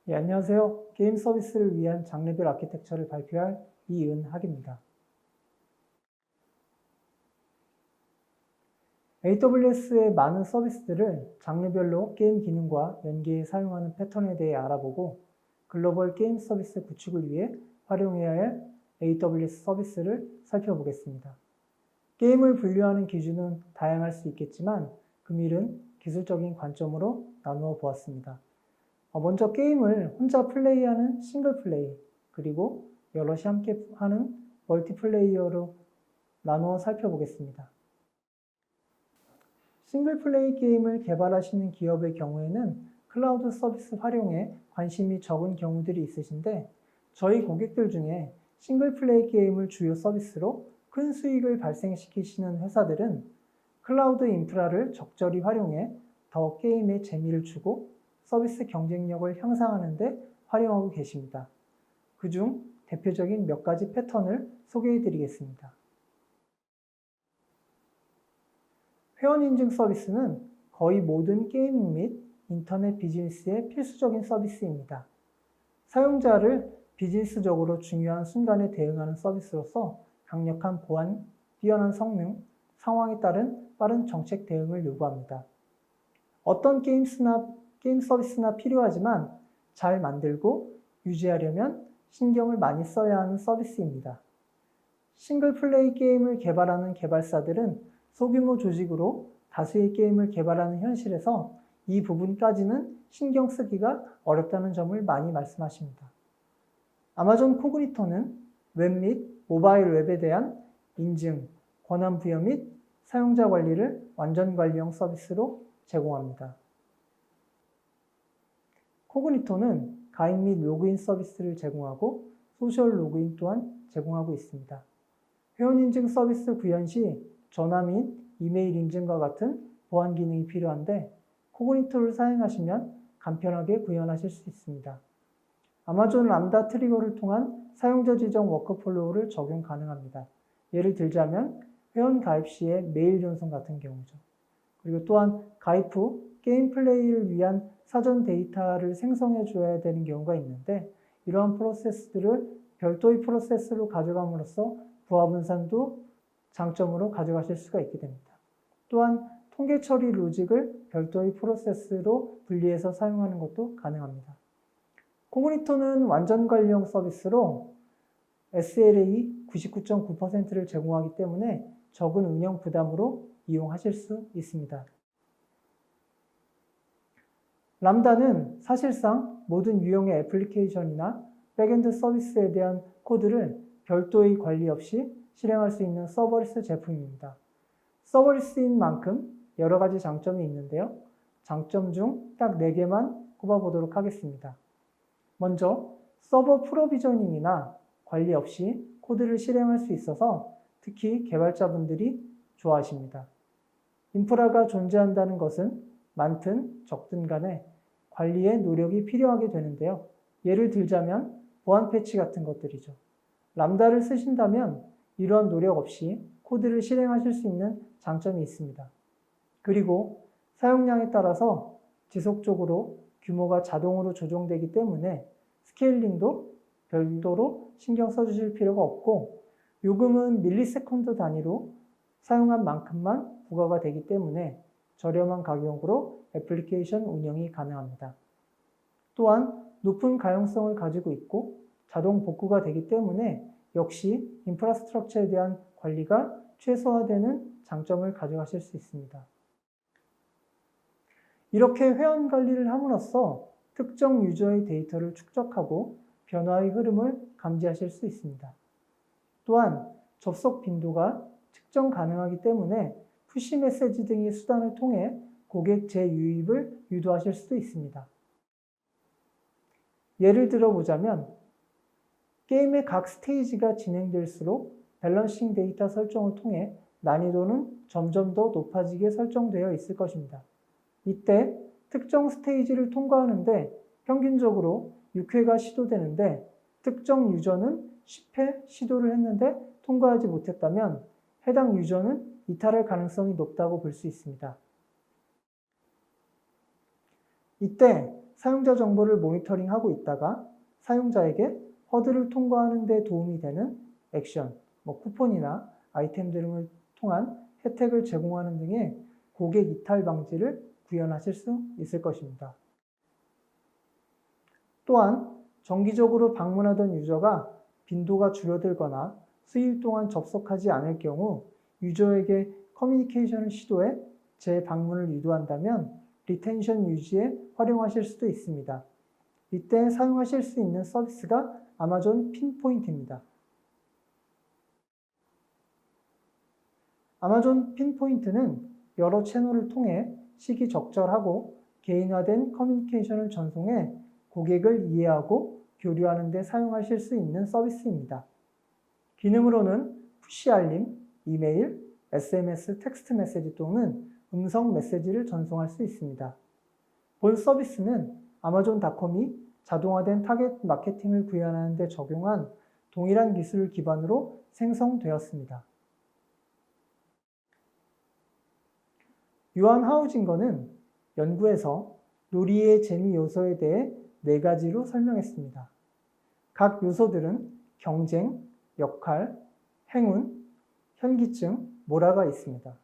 안녕하세요. 게임 서비스를 위한 장르별 아키텍처를 발표할 이은학입니다. AWS의 많은 서비스들을 장르별로 게임 기능과 연계해 사용하는 패턴에 대해 알아보고 글로벌 게임 서비스 구축을 위해 활용해야 할 AWS 서비스를 살펴보겠습니다. 게임을 분류하는 기준은 다양할 수 있겠지만 금일은 기술적인 관점으로 나누어 보았습니다. 먼저 게임을 혼자 플레이하는 싱글 플레이, 그리고 여럿이 함께 하는 멀티플레이어로 나누어 살펴보겠습니다. 싱글 플레이 게임을 개발하시는 기업의 경우에는 클라우드 서비스 활용에 관심이 적은 경우들이 있으신데 저희 고객들 중에 싱글 플레이 게임을 주요 서비스로 큰 수익을 발생시키시는 회사들은 클라우드 인프라를 적절히 활용해 더 게임에 재미를 주고 서비스 경쟁력을 향상하는 데 활용하고 계십니다. 그중 대표적인 몇 가지 패턴을 소개해 드리겠습니다. 회원 인증 서비스는 거의 모든 게이밍 및 인터넷 비즈니스의 필수적인 서비스입니다. 사용자를 비즈니스적으로 중요한 순간에 대응하는 서비스로서 강력한 보안, 뛰어난 성능, 상황에 따른 빠른 정책 대응을 요구합니다. 어떤 게임 서비스나 필요하지만 잘 만들고 유지하려면 신경을 많이 써야 하는 서비스입니다. 싱글 플레이 게임을 개발하는 개발사들은 소규모 조직으로 다수의 게임을 개발하는 현실에서 이 부분까지는 신경 쓰기가 어렵다는 점을 많이 말씀하십니다. 아마존 코그니토는 웹 및 모바일 웹에 대한 인증, 권한 부여 및 사용자 관리를 완전 관리형 서비스로 제공합니다. 코그니토는 가입 및 로그인 서비스를 제공하고 소셜 로그인 또한 제공하고 있습니다. 회원 인증 서비스 구현 시 전화 및 이메일 인증과 같은 보안 기능이 필요한데 코그니토를 사용하시면 간편하게 구현하실 수 있습니다. 아마존 람다 트리거를 통한 사용자 지정 워크플로우를 적용 가능합니다. 예를 들자면 회원 가입 시의 메일 전송 같은 경우죠. 그리고 또한 가입 후 게임 플레이를 위한 사전 데이터를 생성해 줘야 되는 경우가 있는데 이러한 프로세스들을 별도의 프로세스로 가져감으로써 부하 분산도 장점으로 가져가실 수가 있게 됩니다. 또한 통계 처리 로직을 별도의 프로세스로 분리해서 사용하는 것도 가능합니다. 코그니토는 완전 관리형 서비스로 SLA 99.9%를 제공하기 때문에 적은 운영 부담으로 이용하실 수 있습니다. 람다는 사실상 모든 유형의 애플리케이션이나 백엔드 서비스에 대한 코드를 별도의 관리 없이 실행할 수 있는 서버리스 제품입니다. 서버리스인 만큼 여러 가지 장점이 있는데요. 장점 중 딱 4개만 꼽아보도록 하겠습니다. 먼저 서버 프로비저닝이나 관리 없이 코드를 실행할 수 있어서 특히 개발자분들이 좋아하십니다. 인프라가 존재한다는 것은 많든 적든 간에 관리에 노력이 필요하게 되는데요. 예를 들자면 보안 패치 같은 것들이죠. 람다를 쓰신다면 이런 노력 없이 코드를 실행하실 수 있는 장점이 있습니다. 그리고 사용량에 따라서 지속적으로 규모가 자동으로 조정되기 때문에 스케일링도 별도로 신경 써주실 필요가 없고 요금은 밀리세컨드 단위로 사용한 만큼만 부과가 되기 때문에 저렴한 가격으로 애플리케이션 운영이 가능합니다. 또한 높은 가용성을 가지고 있고 자동 복구가 되기 때문에 역시 인프라스트럭처에 대한 관리가 최소화되는 장점을 가져가실 수 있습니다. 이렇게 회원 관리를 함으로써 특정 유저의 데이터를 축적하고 변화의 흐름을 감지하실 수 있습니다. 또한 접속 빈도가 측정 가능하기 때문에 푸시 메시지 등의 수단을 통해 고객 재유입을 유도하실 수도 있습니다. 예를 들어보자면 게임의 각 스테이지가 진행될수록 밸런싱 데이터 설정을 통해 난이도는 점점 더 높아지게 설정되어 있을 것입니다. 이때 특정 스테이지를 통과하는데 평균적으로 6회가 시도되는데 특정 유저는 10회 시도를 했는데 통과하지 못했다면 해당 유저는 이탈할 가능성이 높다고 볼 수 있습니다. 이때 사용자 정보를 모니터링하고 있다가 사용자에게 허들을 통과하는 데 도움이 되는 액션, 쿠폰이나 아이템 등을 통한 혜택을 제공하는 등의 고객 이탈 방지를 구현하실 수 있을 것입니다. 또한 정기적으로 방문하던 유저가 빈도가 줄어들거나 수일 동안 접속하지 않을 경우 유저에게 커뮤니케이션을 시도해 재방문을 유도한다면 리텐션 유지에 활용하실 수도 있습니다. 이때 사용하실 수 있는 서비스가 아마존 핀포인트입니다. 아마존 핀포인트는 여러 채널을 통해 시기적절하고 개인화된 커뮤니케이션을 전송해 고객을 이해하고 교류하는 데 사용하실 수 있는 서비스입니다. 기능으로는 푸시 알림, 이메일, SMS, 텍스트 메시지 또는 음성 메시지를 전송할 수 있습니다. 본 서비스는 아마존닷컴이 자동화된 타겟 마케팅을 구현하는 데 적용한 동일한 기술을 기반으로 생성되었습니다. 유한 하우징거는 연구에서 놀이의 재미 요소에 대해 4가지로 설명했습니다. 각 요소들은 경쟁, 역할, 행운, 현기증, 모라가 있습니다.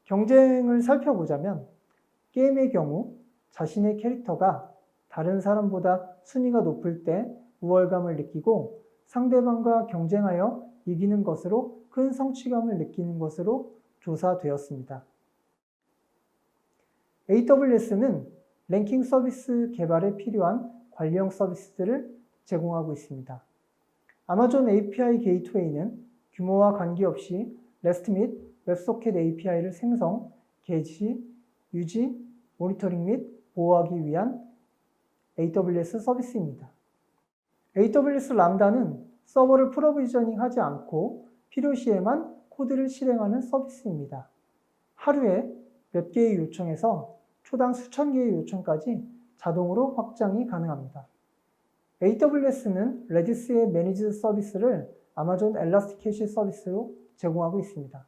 경쟁을 살펴보자면 게임의 경우 자신의 캐릭터가 다른 사람보다 순위가 높을 때 우월감을 느끼고 상대방과 경쟁하여 이기는 것으로 큰 성취감을 느끼는 것으로 조사되었습니다. AWS는 랭킹 서비스 개발에 필요한 관리형 서비스들을 제공하고 있습니다. 아마존 API 게이트웨이는 규모와 관계없이 REST 및 웹소켓 API를 생성, 게시, 유지, 모니터링 및 보호하기 위한 AWS 서비스입니다. AWS 람다는 서버를 프로비저닝하지 않고 필요시에만 코드를 실행하는 서비스입니다. 하루에 몇 개의 요청에서 초당 수천 개의 요청까지 자동으로 확장이 가능합니다. AWS는 레디스의 매니지드 서비스를 아마존 엘라스티캐시 서비스로 제공하고 있습니다.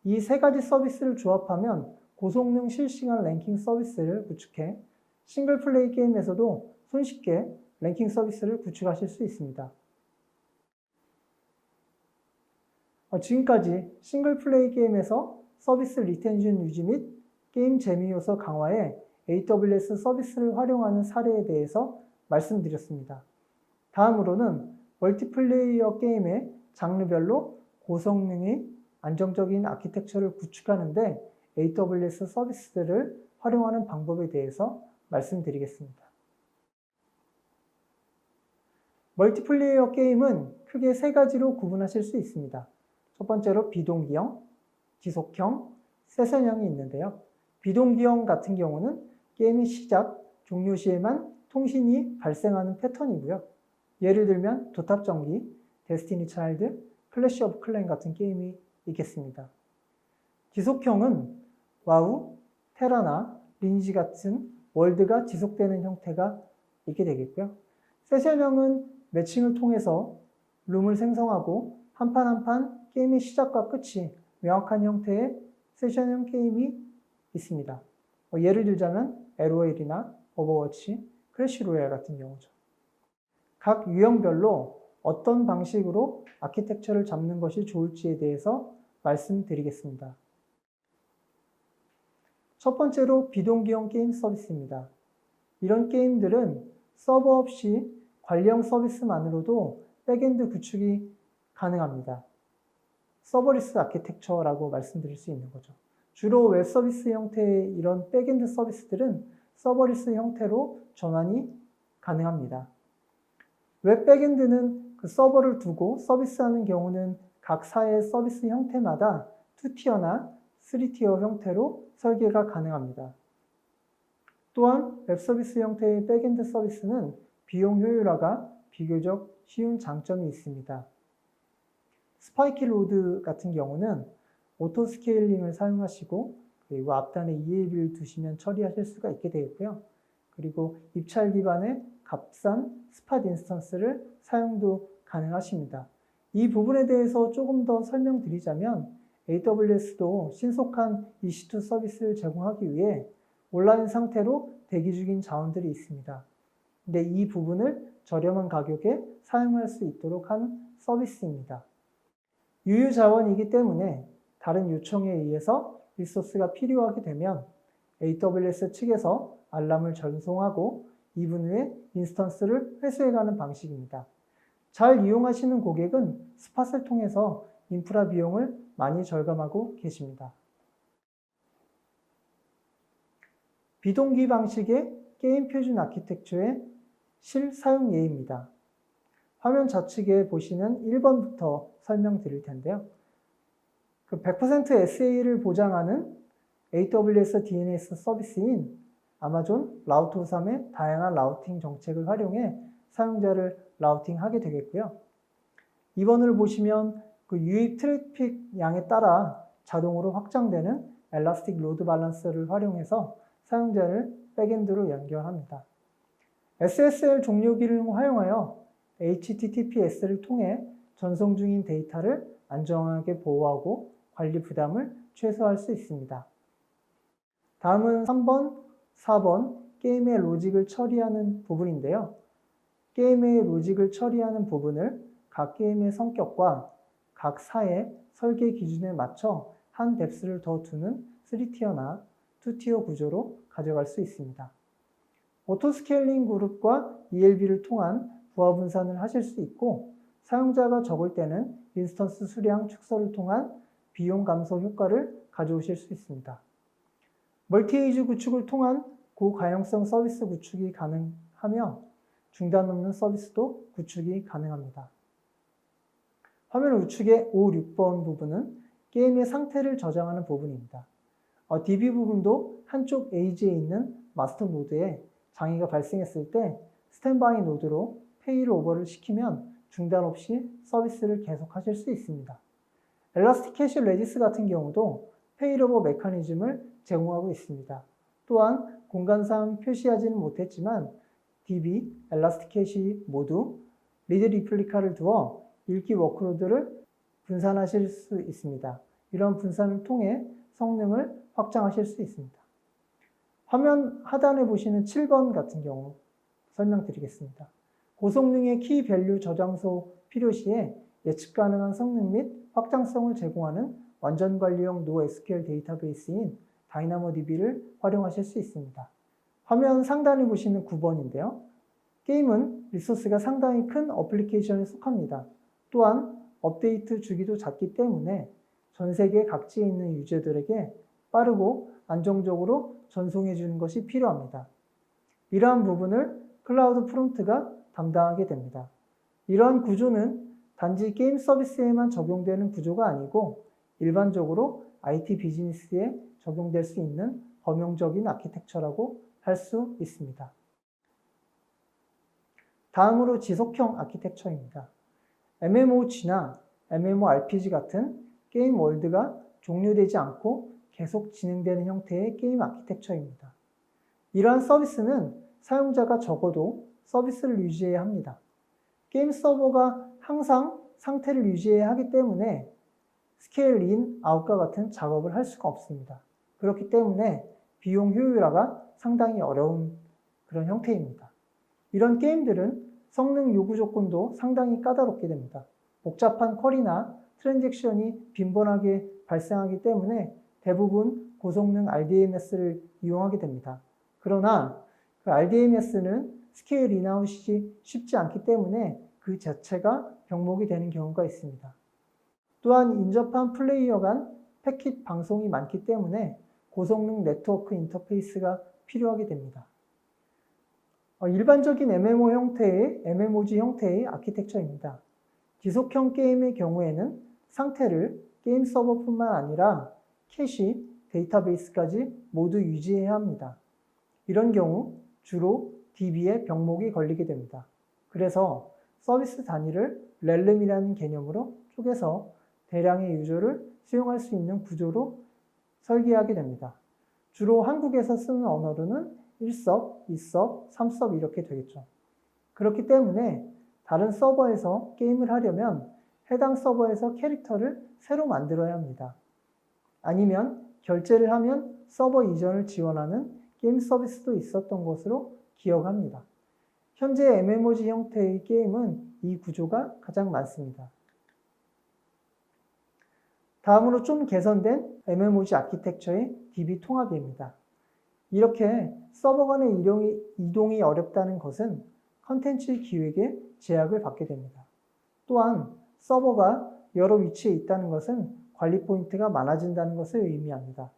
이 3가지 서비스를 조합하면 고성능 실시간 랭킹 서비스를 구축해 싱글 플레이 게임에서도 손쉽게 랭킹 서비스를 구축하실 수 있습니다. 지금까지 싱글 플레이 게임에서 서비스 리텐션 유지 및 게임 재미 요소 강화에 AWS 서비스를 활용하는 사례에 대해서 말씀드렸습니다. 다음으로는 멀티플레이어 게임의 장르별로 고성능의 안정적인 아키텍처를 구축하는데 AWS 서비스들을 활용하는 방법에 대해서 말씀드리겠습니다. 멀티플레이어 게임은 크게 3가지로 구분하실 수 있습니다. 첫 번째로 비동기형, 지속형, 세션형이 있는데요. 비동기형 같은 경우는 게임의 시작, 종료 시에만 통신이 발생하는 패턴이고요. 예를 들면 도탑전기, 데스티니 차일드, 클래시 오브 클랜 같은 게임이 있겠습니다. 지속형은 와우, 테라나, 리니지 같은 월드가 지속되는 형태가 있게 되겠고요. 세션형은 매칭을 통해서 룸을 생성하고 한 판 한 판 게임의 시작과 끝이 명확한 형태의 세션형 게임이 있습니다. 예를 들자면 LOL이나 오버워치, 클래시 로얄 같은 경우죠. 각 유형별로 어떤 방식으로 아키텍처를 잡는 것이 좋을지에 대해서 말씀드리겠습니다. 첫 번째로 비동기형 게임 서비스입니다. 이런 게임들은 서버 없이 관리형 서비스만으로도 백엔드 구축이 가능합니다. 서버리스 아키텍처라고 말씀드릴 수 있는 거죠. 주로 웹 서비스 형태의 이런 백엔드 서비스들은 서버리스 형태로 전환이 가능합니다. 웹 백엔드는 그 서버를 두고 서비스하는 경우는 각 사의 서비스 형태마다 2티어나 3티어 형태로 설계가 가능합니다. 또한 웹 서비스 형태의 백엔드 서비스는 비용 효율화가 비교적 쉬운 장점이 있습니다. 스파이키 로드 같은 경우는 오토 스케일링을 사용하시고 그리고 앞단에 EAB를 두시면 처리하실 수가 있게 되겠고요. 그리고 입찰 기반의 값싼 스팟 인스턴스를 사용도 가능하십니다. 이 부분에 대해서 조금 더 설명드리자면 AWS도 신속한 EC2 서비스를 제공하기 위해 온라인 상태로 대기 중인 자원들이 있습니다. 근데 이 부분을 저렴한 가격에 사용할 수 있도록 한 서비스입니다. 유휴 자원이기 때문에 다른 요청에 의해서 리소스가 필요하게 되면 AWS 측에서 알람을 전송하고 2분 후에 인스턴스를 회수해가는 방식입니다. 잘 이용하시는 고객은 스팟을 통해서 인프라 비용을 많이 절감하고 계십니다. 비동기 방식의 게임 표준 아키텍처의 실사용 예입니다. 화면 좌측에 보시는 1번부터 설명드릴 텐데요. 100% SA를 보장하는 AWS DNS 서비스인 아마존 라우터 3의 다양한 라우팅 정책을 활용해 사용자를 라우팅하게 되겠고요. 2번을 보시면 유입 트래픽 양에 따라 자동으로 확장되는 엘라스틱 로드 밸런서를 활용해서 사용자를 백엔드로 연결합니다. SSL 종료기를 활용하여 HTTPS를 통해 전송 중인 데이터를 안정하게 보호하고 관리 부담을 최소화할 수 있습니다. 다음은 3번, 4번 게임의 로직을 처리하는 부분인데요. 게임의 로직을 처리하는 부분을 각 게임의 성격과 각 사의 설계 기준에 맞춰 한 뎁스를 더 두는 3티어나 2티어 구조로 가져갈 수 있습니다. 오토스케일링 그룹과 ELB를 통한 부하 분산을 하실 수 있고 사용자가 적을 때는 인스턴스 수량 축소를 통한 비용 감소 효과를 가져오실 수 있습니다. 멀티에이지 구축을 통한 고가용성 서비스 구축이 가능하며 중단 없는 서비스도 구축이 가능합니다. 화면 우측의 5, 6번 부분은 게임의 상태를 저장하는 부분입니다. DB 부분도 한쪽 에이지에 있는 마스터 노드에 장애가 발생했을 때 스탠바이 노드로 페일 오버를 시키면 중단 없이 서비스를 계속하실 수 있습니다. 엘라스틱 캐시 레디스 같은 경우도 페일 오버 메커니즘을 제공하고 있습니다. 또한 공간상 표시하지는 못했지만 DB, 엘라스틱 캐시 모두 리드 리플리카를 두어 읽기 워크로드를 분산하실 수 있습니다. 이런 분산을 통해 성능을 확장하실 수 있습니다. 화면 하단에 보시는 7번 같은 경우 설명드리겠습니다. 고성능의 키 밸류 저장소 필요 시에 예측 가능한 성능 및 확장성을 제공하는 완전 관리형 NoSQL 데이터베이스인 DynamoDB를 활용하실 수 있습니다. 화면 상단에 보시는 9번인데요. 게임은 리소스가 상당히 큰 어플리케이션에 속합니다. 또한 업데이트 주기도 잦기 때문에 전 세계 각지에 있는 유저들에게 빠르고 안정적으로 전송해 주는 것이 필요합니다. 이러한 부분을 클라우드 프론트가 담당하게 됩니다. 이러한 구조는 단지 게임 서비스에만 적용되는 구조가 아니고 일반적으로 IT 비즈니스에 적용될 수 있는 범용적인 아키텍처라고 할 수 있습니다. 다음으로 지속형 아키텍처입니다. MMOG나 MMORPG 같은 게임 월드가 종료되지 않고 계속 진행되는 형태의 게임 아키텍처입니다. 이러한 서비스는 사용자가 적어도 서비스를 유지해야 합니다. 게임 서버가 항상 상태를 유지해야 하기 때문에 스케일 인, 아웃과 같은 작업을 할 수가 없습니다. 그렇기 때문에 비용 효율화가 상당히 어려운 그런 형태입니다. 이런 게임들은 성능 요구 조건도 상당히 까다롭게 됩니다. 복잡한 쿼리나 트랜잭션이 빈번하게 발생하기 때문에 대부분 고성능 RDMS를 이용하게 됩니다. 그러나 그 RDMS는 스케일 인아웃이 쉽지 않기 때문에 그 자체가 병목이 되는 경우가 있습니다. 또한 인접한 플레이어 간 패킷 방송이 많기 때문에 고성능 네트워크 인터페이스가 필요하게 됩니다. 일반적인 MMOG 형태의 아키텍처입니다. 지속형 게임의 경우에는 상태를 게임 서버뿐만 아니라 캐시, 데이터베이스까지 모두 유지해야 합니다. 이런 경우 주로 DB에 병목이 걸리게 됩니다. 그래서 서비스 단위를 렐름이라는 개념으로 쪼개서 대량의 유저를 수용할 수 있는 구조로 설계하게 됩니다. 주로 한국에서 쓰는 언어로는 1섭, 2섭, 3섭 이렇게 되겠죠. 그렇기 때문에 다른 서버에서 게임을 하려면 해당 서버에서 캐릭터를 새로 만들어야 합니다. 아니면 결제를 하면 서버 이전을 지원하는 게임 서비스도 있었던 것으로 기억합니다. 현재 MMOG 형태의 게임은 이 구조가 가장 많습니다. 다음으로 좀 개선된 MMOG 아키텍처의 DB 통합입니다. 이렇게 서버 간의 이동이 어렵다는 것은 컨텐츠 기획에 제약을 받게 됩니다. 또한 서버가 여러 위치에 있다는 것은 관리 포인트가 많아진다는 것을 의미합니다.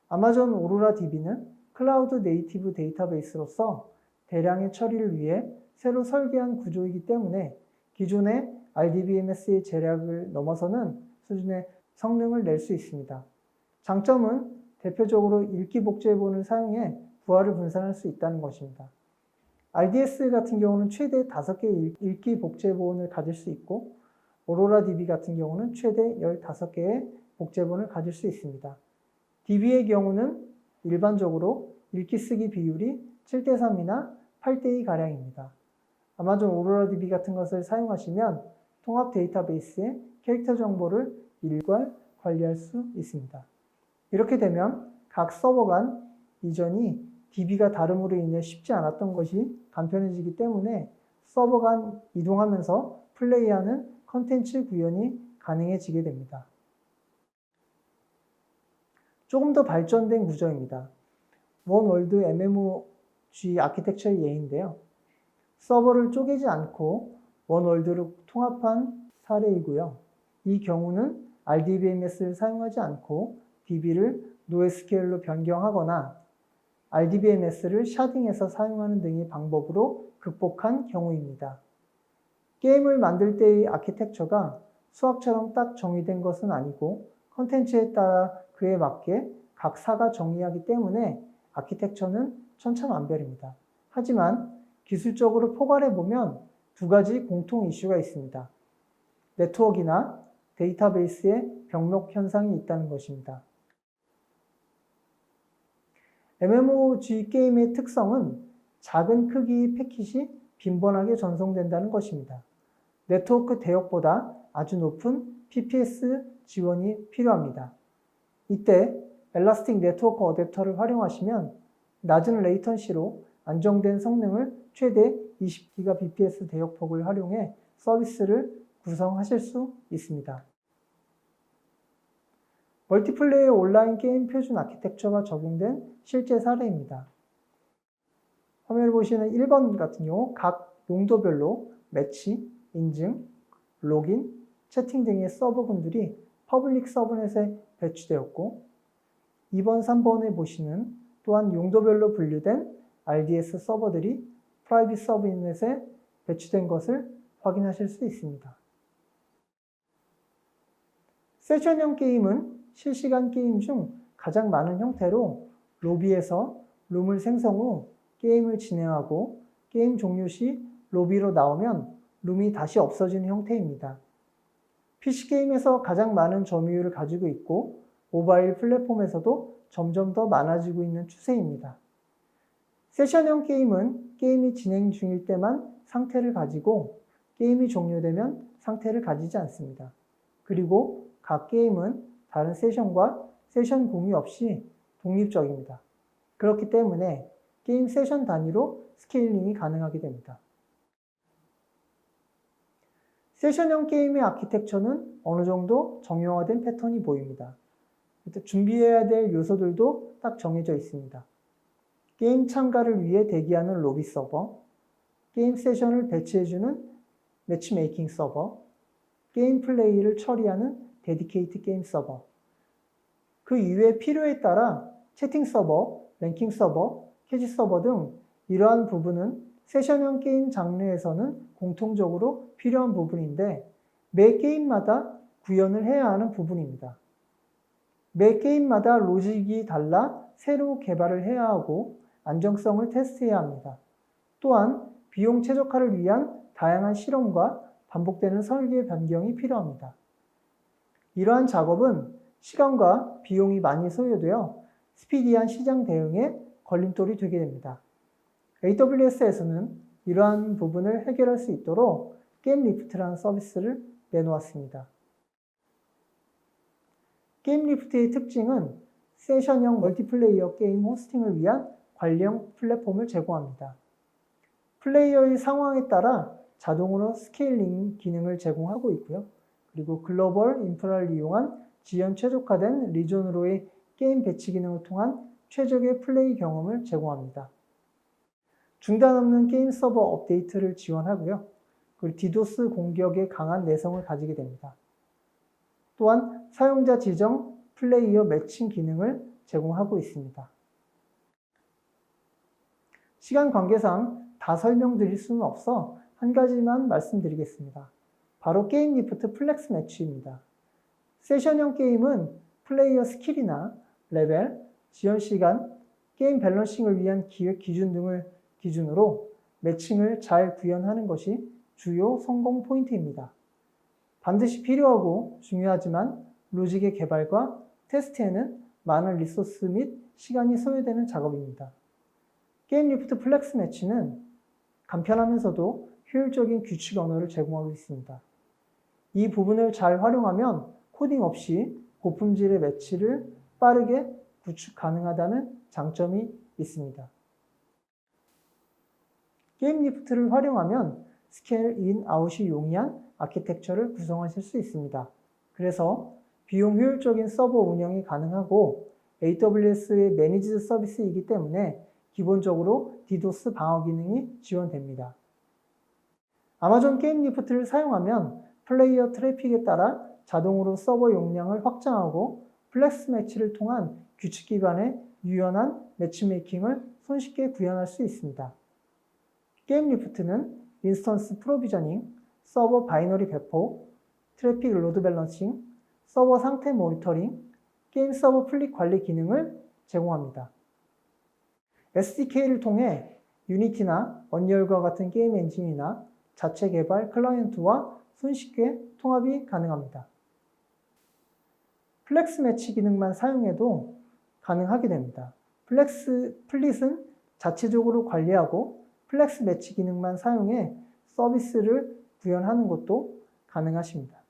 아마존 오로라 DB는 클라우드 네이티브 데이터베이스로서 대량의 처리를 위해 새로 설계한 구조이기 때문에 기존의 RDBMS의 제약을 넘어서는 수준의 성능을 낼 수 있습니다. 장점은 대표적으로 읽기 복제본을 사용해 부하를 분산할 수 있다는 것입니다. RDS 같은 경우는 최대 5개의 읽기 복제본을 가질 수 있고 오로라 DB 같은 경우는 최대 15개의 복제본을 가질 수 있습니다. DB의 경우는 일반적으로 읽기 쓰기 비율이 7:3이나 8:2 가량입니다. 아마존 오로라 DB 같은 것을 사용하시면 통합 데이터베이스의 캐릭터 정보를 일괄 관리할 수 있습니다. 이렇게 되면 각 서버 간 이전이 DB가 다름으로 인해 쉽지 않았던 것이 간편해지기 때문에 서버 간 이동하면서 플레이하는 컨텐츠 구현이 가능해지게 됩니다. 조금 더 발전된 구조입니다. 원월드 MMOG 아키텍처의 예인데요. 서버를 쪼개지 않고 원월드로 통합한 사례이고요. 이 경우는 RDBMS를 사용하지 않고 DB를 NoSQL로 변경하거나 RDBMS를 샤딩해서 사용하는 등의 방법으로 극복한 경우입니다. 게임을 만들 때의 아키텍처가 수학처럼 딱 정의된 것은 아니고 컨텐츠에 따라 그에 맞게 각 사가 정의하기 때문에 아키텍처는 천차만별입니다. 하지만 기술적으로 포괄해보면 두 가지 공통 이슈가 있습니다. 네트워크나 데이터베이스에 병목 현상이 있다는 것입니다. MMOG 게임의 특성은 작은 크기의 패킷이 빈번하게 전송된다는 것입니다. 네트워크 대역보다 아주 높은 PPS 지원이 필요합니다. 이때 엘라스틱 네트워크 어댑터를 활용하시면 낮은 레이턴시로 안정된 성능을 최대 20GBps 대역폭을 활용해 서비스를 구성하실 수 있습니다. 멀티플레이어 온라인 게임 표준 아키텍처가 적용된 실제 사례입니다. 화면을 보시는 1번 같은 경우 각 용도별로 매치, 인증, 로긴, 채팅 등의 서버군들이 퍼블릭 서브넷에 배치되었고 2번, 3번에 보시는 또한 용도별로 분류된 RDS 서버들이 프라이빗 서브넷에 배치된 것을 확인하실 수 있습니다. 세션형 게임은 실시간 게임 중 가장 많은 형태로 로비에서 룸을 생성 후 게임을 진행하고 게임 종료 시 로비로 나오면 룸이 다시 없어지는 형태입니다. PC게임에서 가장 많은 점유율을 가지고 있고 모바일 플랫폼에서도 점점 더 많아지고 있는 추세입니다. 세션형 게임은 게임이 진행 중일 때만 상태를 가지고 게임이 종료되면 상태를 가지지 않습니다. 그리고 각 게임은 다른 세션과 세션 공유 없이 독립적입니다. 그렇기 때문에 게임 세션 단위로 스케일링이 가능하게 됩니다. 세션형 게임의 아키텍처는 어느 정도 정형화된 패턴이 보입니다. 준비해야 될 요소들도 딱 정해져 있습니다. 게임 참가를 위해 대기하는 로비 서버, 게임 세션을 배치해주는 매치메이킹 서버, 게임 플레이를 처리하는 데디케이트 게임 서버, 그 이외에 필요에 따라 채팅 서버, 랭킹 서버, 캐시 서버 등 이러한 부분은 세션형 게임 장르에서는 공통적으로 필요한 부분인데 매 게임마다 구현을 해야 하는 부분입니다. 매 게임마다 로직이 달라 새로 개발을 해야 하고 안정성을 테스트해야 합니다. 또한 비용 최적화를 위한 다양한 실험과 반복되는 설계 변경이 필요합니다. 이러한 작업은 시간과 비용이 많이 소요되어 스피디한 시장 대응에 걸림돌이 되게 됩니다. AWS에서는 이러한 부분을 해결할 수 있도록 게임리프트라는 서비스를 내놓았습니다. 게임리프트의 특징은 세션형 멀티플레이어 게임 호스팅을 위한 관리형 플랫폼을 제공합니다. 플레이어의 상황에 따라 자동으로 스케일링 기능을 제공하고 있고요. 그리고 글로벌 인프라를 이용한 지연 최적화된 리존으로의 게임 배치 기능을 통한 최적의 플레이 경험을 제공합니다. 중단 없는 게임 서버 업데이트를 지원하고요. 그리고 디도스 공격에 강한 내성을 가지게 됩니다. 또한 사용자 지정 플레이어 매칭 기능을 제공하고 있습니다. 시간 관계상 다 설명드릴 수는 없어 한 가지만 말씀드리겠습니다. 바로 게임 리프트 플렉스 매치입니다. 세션형 게임은 플레이어 스킬이나 레벨, 지연 시간, 게임 밸런싱을 위한 기획 기준 등을 기준으로 매칭을 잘 구현하는 것이 주요 성공 포인트입니다. 반드시 필요하고 중요하지만 로직의 개발과 테스트에는 많은 리소스 및 시간이 소요되는 작업입니다. 게임 리프트 플렉스 매치는 간편하면서도 효율적인 규칙 언어를 제공하고 있습니다. 이 부분을 잘 활용하면 코딩 없이 고품질의 매치를 빠르게 구축 가능하다는 장점이 있습니다. 게임 리프트를 활용하면 스케일 인, 아웃이 용이한 아키텍처를 구성하실 수 있습니다. 그래서 비용 효율적인 서버 운영이 가능하고 AWS의 매니지드 서비스이기 때문에 기본적으로 디도스 방어 기능이 지원됩니다. 아마존 게임 리프트를 사용하면 플레이어 트래픽에 따라 자동으로 서버 용량을 확장하고 플렉스 매치를 통한 규칙 기반의 유연한 매치메이킹을 손쉽게 구현할 수 있습니다. 게임 리프트는 인스턴스 프로비저닝, 서버 바이너리 배포, 트래픽 로드 밸런싱, 서버 상태 모니터링, 게임 서버 플릿 관리 기능을 제공합니다. SDK를 통해 유니티나 언리얼과 같은 게임 엔진이나 자체 개발 클라이언트와 손쉽게 통합이 가능합니다. 플렉스 매치 기능만 사용해도 가능하게 됩니다. 플릿은 자체적으로 관리하고 플렉스 매치 기능만 사용해 서비스를 구현하는 것도 가능하십니다.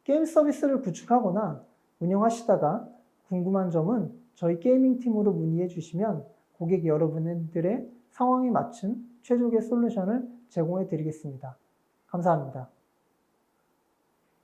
게임 서비스를 구축하거나 운영하시다가 궁금한 점은 저희 게이밍 팀으로 문의해 주시면 고객 여러분들의 상황에 맞춘 최적의 솔루션을 제공해 드리겠습니다. 감사합니다.